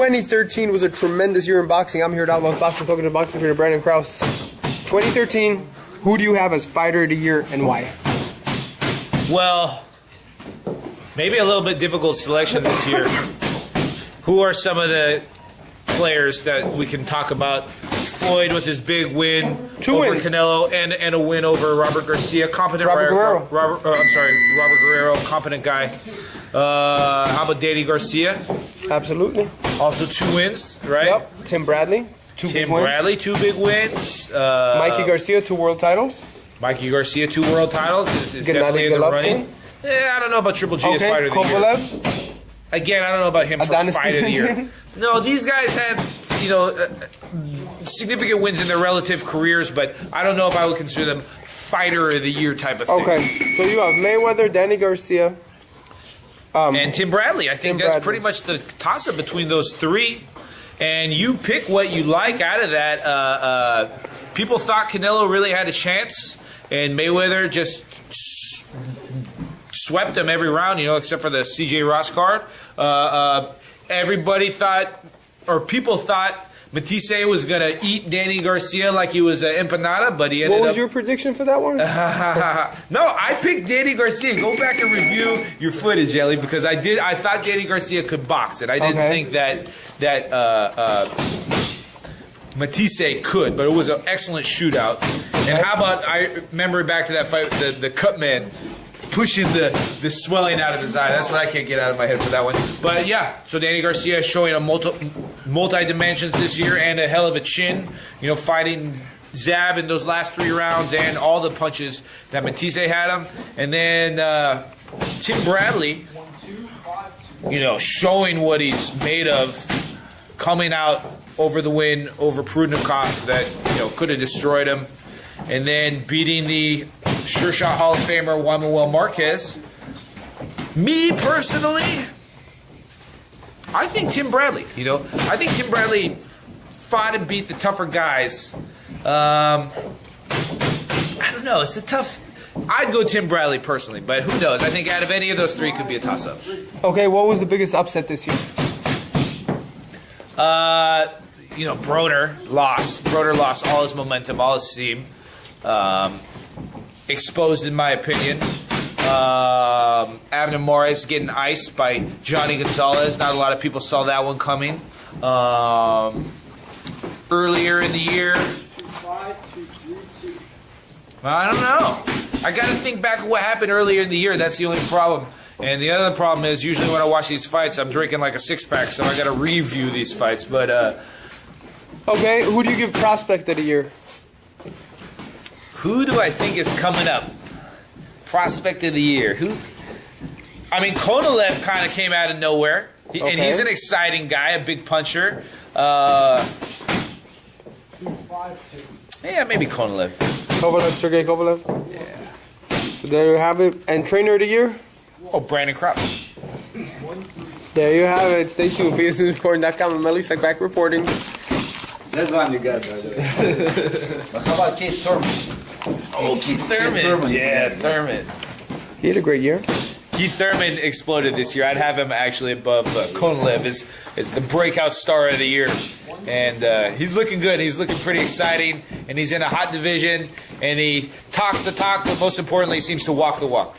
2013 was a tremendous year in boxing. I'm here at Outlaws Boxing, talking to boxing trainer Brandon Krause. 2013, who do you have as fighter of the year and why? Well, maybe a little bit difficult selection this year. Who are some of the players that we can talk about? Floyd with his big win over Canelo and a win over Robert Garcia, competent Robert Guerrero. Robert Guerrero, competent guy. How about Danny Garcia? Absolutely. Also 2 wins, right? Yep. Tim Bradley, 2 big wins. Mikey Garcia, 2 world titles. Mikey Garcia, 2 world titles is definitely in the running. Yeah, I don't know about Triple G as fighter of the year. Again, I don't know about him for fight of the year. No, these guys had, significant wins in their relative careers, but I don't know if I would consider them fighter of the year type of thing. Okay, so you have Mayweather, Danny Garcia, and Tim Bradley. I think that's pretty much the toss-up between those 3. And you pick what you like out of that. People thought Canelo really had a chance, and Mayweather just swept him every round, except for the CJ Ross card. Everybody thought, or people thought, Matisse was going to eat Danny Garcia like he was an empanada, but he ended up... What was your prediction for that one? No, I picked Danny Garcia. Go back and review your footage, Ellie, because I thought Danny Garcia could box it. I didn't think that Matisse could, but it was an excellent shootout. And how about, I remember back to that fight, the cut man pushing the swelling out of his eye. That's what I can't get out of my head for that one. But yeah, so Danny Garcia showing a multi-dimensions this year and a hell of a chin. Fighting Zab in those last 3 rounds and all the punches that Matisse had him. And then Tim Bradley, showing what he's made of, coming out over the win over Prudnikov that, could have destroyed him. And then beating the Sure Shot Hall of Famer Juan Manuel Marquez. Me personally, I think Tim Bradley. I think Tim Bradley fought and beat the tougher guys. I don't know. It's a tough. I'd go Tim Bradley personally, but who knows? I think out of any of those 3, it could be a toss-up. Okay, what was the biggest upset this year? Broner lost. Broner lost all his momentum, all his steam. Exposed, in my opinion. Abner Morris getting iced by Johnny Gonzalez. Not a lot of people saw that one coming. Earlier in the year, I don't know. I got to think back of what happened earlier in the year. That's the only problem. And the other problem is, usually when I watch these fights, I'm drinking like a 6-pack, so I got to review these fights. But okay, who do you give prospect of the year? Who do I think is coming up? Prospect of the year. Who? I mean, Konolev kind of came out of nowhere. And he's an exciting guy, a big puncher. Yeah, maybe Konolev. Sergey Kovalev? Yeah. So there you have it. And trainer of the year? Oh, Brandon Krause. There you have it. Stay tuned. EsNewsBoxing.com. I'm Melissa back reporting. That's one you got. How about Keith Thurman? Oh, Keith Thurman. Yeah, Thurman. He had a great year. Keith Thurman exploded this year. I'd have him actually above Konolev as the breakout star of the year. And he's looking good. He's looking pretty exciting. And he's in a hot division. And he talks the talk, but most importantly, seems to walk the walk.